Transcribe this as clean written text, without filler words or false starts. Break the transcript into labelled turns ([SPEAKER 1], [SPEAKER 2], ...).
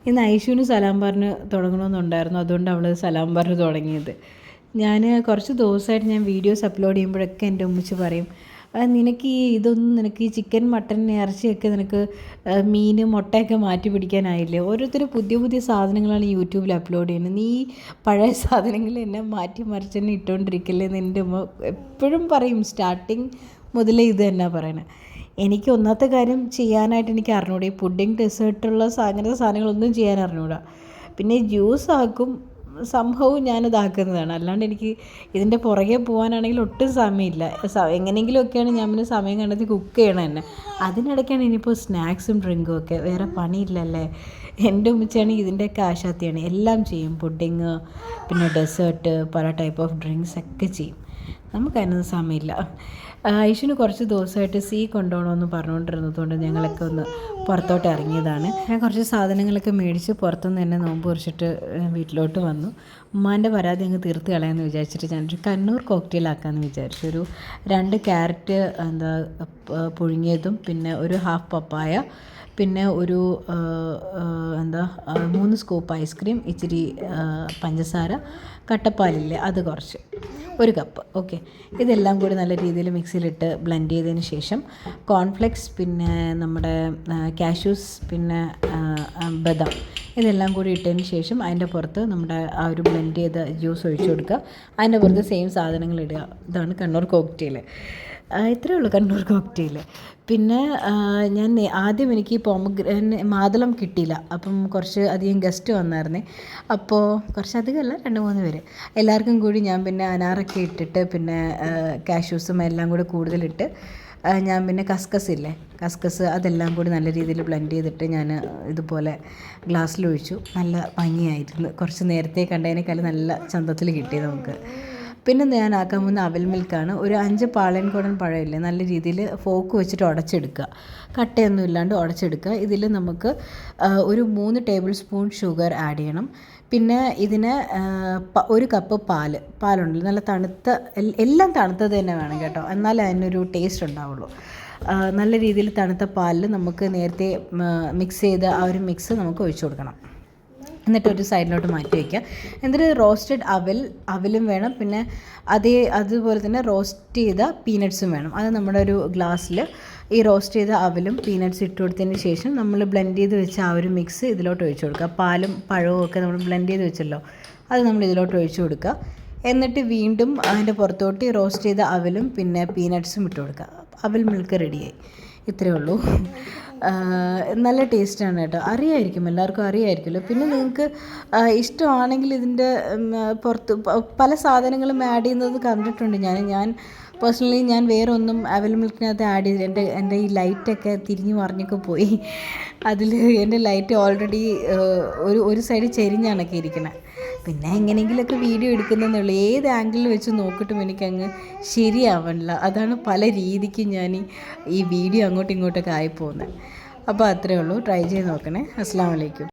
[SPEAKER 1] ഇന്ന് ഐഷുവിന് സലാം പറഞ്ഞ് തുടങ്ങണമെന്നുണ്ടായിരുന്നു, അതുകൊണ്ട് അവൾ സലാം പറഞ്ഞ് തുടങ്ങിയത്. ഞാൻ കുറച്ച് ദിവസമായിട്ട് ഞാൻ വീഡിയോസ് അപ്ലോഡ് ചെയ്യുമ്പോഴൊക്കെ എൻ്റെ ഉമ്മച്ചി പറയും, നിനക്ക് നിനക്ക് ഈ ചിക്കൻ മട്ടൻ ഇറച്ചിയൊക്കെ നിനക്ക് മീൻ മുട്ടയൊക്കെ മാറ്റി പിടിക്കാനായില്ലേ? ഓരോരുത്തർ പുതിയ പുതിയ സാധനങ്ങളാണ് യൂട്യൂബിൽ അപ്ലോഡ് ചെയ്യുന്നത്, നീ പഴയ സാധനങ്ങൾ എന്നെ മാറ്റി മറിച്ച് തന്നെ ഇട്ടുകൊണ്ടിരിക്കല്ലേ എന്ന് എൻ്റെ ഉമ്മ എപ്പോഴും പറയും. സ്റ്റാർട്ടിങ് മുതലേ ഇത് തന്നെ പറയണേ. എനിക്ക് ഒന്നാമത്തെ കാര്യം ചെയ്യാനായിട്ട് എനിക്ക് അറിഞ്ഞൂടാ, ഈ പുഡിങ് ഡെസേർട്ടുള്ള അങ്ങനത്തെ സാധനങ്ങളൊന്നും ചെയ്യാൻ അറിഞ്ഞൂടാ. പിന്നെ ജ്യൂസ് ആക്കും, സംഭവം ഞാനിതാക്കുന്നതാണ്. അല്ലാണ്ട് എനിക്ക് ഇതിൻ്റെ പുറകെ പോകാനാണെങ്കിൽ ഒട്ടും സമയമില്ല. എങ്ങനെയെങ്കിലുമൊക്കെയാണ് ഞാൻ പിന്നെ സമയം കണ്ടെത്തി കുക്ക് ചെയ്യണം തന്നെ. അതിനിടയ്ക്കാണ് ഇനിയിപ്പോൾ സ്നാക്സും ഡ്രിങ്കും ഒക്കെ, വേറെ പണിയില്ലല്ലേ. എൻ്റെ ഉമ്മച്ചാണെങ്കിൽ ഇതിൻ്റെയൊക്കെ ആശാത്തിയാണ്, എല്ലാം ചെയ്യും. പുഡിങ്, പിന്നെ ഡെസേർട്ട്, പല ടൈപ്പ് ഓഫ് ഡ്രിങ്ക്സ് ഒക്കെ ചെയ്യും. നമുക്കതിനൊന്നും സമയമില്ല. ഐഷുവിന് കുറച്ച് ദിവസമായിട്ട് കൊണ്ടുപോകണമെന്ന് പറഞ്ഞുകൊണ്ടിരുന്നതുകൊണ്ട് ഞങ്ങളൊക്കെ ഒന്ന് പുറത്തോട്ട് ഇറങ്ങിയതാണ്. ഞാൻ കുറച്ച് സാധനങ്ങളൊക്കെ മേടിച്ച് പുറത്തുനിന്ന് തന്നെ നോമ്പ് കുറിച്ചിട്ട് വീട്ടിലോട്ട് വന്നു. ഉമ്മാൻ്റെ പരാതി അങ്ങ് തീർത്ത് കളയാമെന്ന് വിചാരിച്ചിട്ട് ഞാനൊരു കണ്ണൂർ കോക്ടെയിലാക്കാമെന്ന് വിചാരിച്ചു. ഒരു 2 ക്യാരറ്റ് പുഴുങ്ങിയതും, പിന്നെ ഒരു ഹാഫ് പപ്പായ, പിന്നെ ഒരു 3 സ്കൂപ്പ് ഐസ്ക്രീം, ഇച്ചിരി പഞ്ചസാര, കട്ടപ്പാലില്ലേ അത് കുറച്ച്, 1 കപ്പ്. ഓക്കെ, ഇതെല്ലാം കൂടി നല്ല രീതിയിൽ മിക്സിയിലിട്ട് ബ്ലെൻഡ് ചെയ്തതിന് ശേഷം കോൺഫ്ലെക്സ്, പിന്നെ നമ്മുടെ കാഷ്യൂസ്, പിന്നെ ബദാം, ഇതെല്ലാം കൂടി ഇട്ടതിന് ശേഷം അതിൻ്റെ പുറത്ത് നമ്മുടെ ആ ഒരു ബ്ലെൻഡ് ചെയ്ത ജ്യൂസ് ഒഴിച്ചു കൊടുക്കുക. അതിൻ്റെ പുറത്ത് സെയിം സാധനങ്ങൾ ഇടുക. ഇതാണ് കണ്ണൂർ കോക്ടെയിൽ. ഇത്രയേ ഉള്ളൂ കണ്ണൂർ കോക്ടെയിൽ. പിന്നെ ഞാൻ ആദ്യം എനിക്ക് മാതളം കിട്ടിയില്ല, അപ്പം കുറച്ച് അധികം ഗസ്റ്റ് വന്നായിരുന്നേ. അപ്പോൾ കുറച്ചധികമല്ല, 2-3 പേര്. എല്ലാവർക്കും കൂടി ഞാൻ പിന്നെ അനാറൊക്കെ ഇട്ടിട്ട്, പിന്നെ കാഷ്യൂസും എല്ലാം കൂടി കൂടുതലിട്ട്, ഞാൻ പിന്നെ കസ്കസ് അതെല്ലാം കൂടി നല്ല രീതിയിൽ ബ്ലെൻഡ് ചെയ്തിട്ട് ഞാൻ ഇതുപോലെ ഗ്ലാസ്സിലൊഴിച്ചു. നല്ല ഭംഗിയായിരുന്നു. കുറച്ച് നേരത്തെ കണ്ടതിനേക്കാൾ നല്ല ചന്തത്തിൽ കിട്ടി നമുക്ക്. പിന്നെ ഞാൻ ആക്കാൻ പോകുന്ന അവൽ മിൽക്കാണ്. ഒരു 5 പാളയൻകുടൻ പഴമില്ലേ, നല്ല രീതിയിൽ ഫോക്ക് വെച്ചിട്ട് ഉടച്ചെടുക്കുക, കട്ടയൊന്നും ഇല്ലാണ്ട് ഉടച്ചെടുക്കുക. ഇതിൽ നമുക്ക് ഒരു 3 ടേബിൾ സ്പൂൺ ഷുഗർ ആഡ് ചെയ്യണം. പിന്നെ ഇതിന് 1 കപ്പ് പാലുണ്ടല്ലോ, നല്ല തണുത്ത, എല്ലാം തണുത്തത് തന്നെ വേണം കേട്ടോ, എന്നാലേ അതിനൊരു ടേസ്റ്റ് ഉണ്ടാവുള്ളൂ. നല്ല രീതിയിൽ തണുത്ത പാലിൽ നമുക്ക് നേരത്തെ മിക്സ് ചെയ്ത ആ ഒരു മിക്സ് നമുക്ക് ഒഴിച്ചു കൊടുക്കണം. എന്നിട്ട് ഒരു സൈഡിലോട്ട് മാറ്റി വയ്ക്കുക. എന്നിട്ട് റോസ്റ്റഡ് അവലും വേണം, പിന്നെ അതുപോലെ തന്നെ റോസ്റ്റ് ചെയ്ത പീനട്ട്സും വേണം. അത് നമ്മുടെ ഒരു ഗ്ലാസ്സിൽ ഈ റോസ്റ്റ് ചെയ്ത അവലും പീനട്ട്സ് ഇട്ട് കൊടുത്തതിന് ശേഷം നമ്മൾ ബ്ലെൻഡ് ചെയ്ത് വെച്ച ആ ഒരു മിക്സ് ഇതിലോട്ട് ഒഴിച്ചു കൊടുക്കുക. പാലും പഴവും ഒക്കെ നമ്മൾ ബ്ലെൻഡ് ചെയ്ത് വെച്ചല്ലോ, അത് നമ്മൾ ഇതിലോട്ട് ഒഴിച്ചു കൊടുക്കുക. എന്നിട്ട് വീണ്ടും അതിൻ്റെ പുറത്തോട്ട് റോസ്റ്റ് ചെയ്ത അവലും പിന്നെ പീനട്ട്സും ഇട്ട് കൊടുക്കുക. അവൽ മിൽക്ക് റെഡിയായി. ഇത്രയേ ഉള്ളൂ. നല്ല ടേസ്റ്റാണ് കേട്ടോ. എല്ലാവർക്കും അറിയാമായിരിക്കുമല്ലോ. പിന്നെ നിങ്ങൾക്ക് ഇഷ്ടമാണെങ്കിൽ ഇതിൻ്റെ പുറത്ത് പല സാധനങ്ങളും ആഡ് ചെയ്യുന്നത് കണ്ടിട്ടുണ്ട് ഞാൻ പേഴ്സണലി. ഞാൻ വേറെ ഒന്നും അവൽ മിൽക്കിനകത്ത് ആഡ് ചെയ്ത് എൻ്റെ ഈ ലൈറ്റൊക്കെ തിരിഞ്ഞു മറിഞ്ഞൊക്കെ പോയി. അതിൽ എൻ്റെ ലൈറ്റ് ഓൾറെഡി ഒരു സൈഡ് ചെരിഞ്ഞാണൊക്കെ ഇരിക്കണേ. പിന്നെ എങ്ങനെയെങ്കിലുമൊക്കെ വീഡിയോ എടുക്കുന്നതെന്നുള്ളൂ, ഏത് ആംഗിളിൽ വെച്ച് നോക്കിയിട്ടും എനിക്കങ്ങ് ശരിയാവണില്ല. അതാണ് പല രീതിക്കും ഞാൻ ഈ വീഡിയോ അങ്ങോട്ടും ഇങ്ങോട്ടൊക്കെ ആയിപ്പോകുന്നത്. അപ്പോൾ അത്രയേ ഉള്ളൂ. ട്രൈ ചെയ്ത് നോക്കണേ. അസ്സലാമു അലൈക്കും.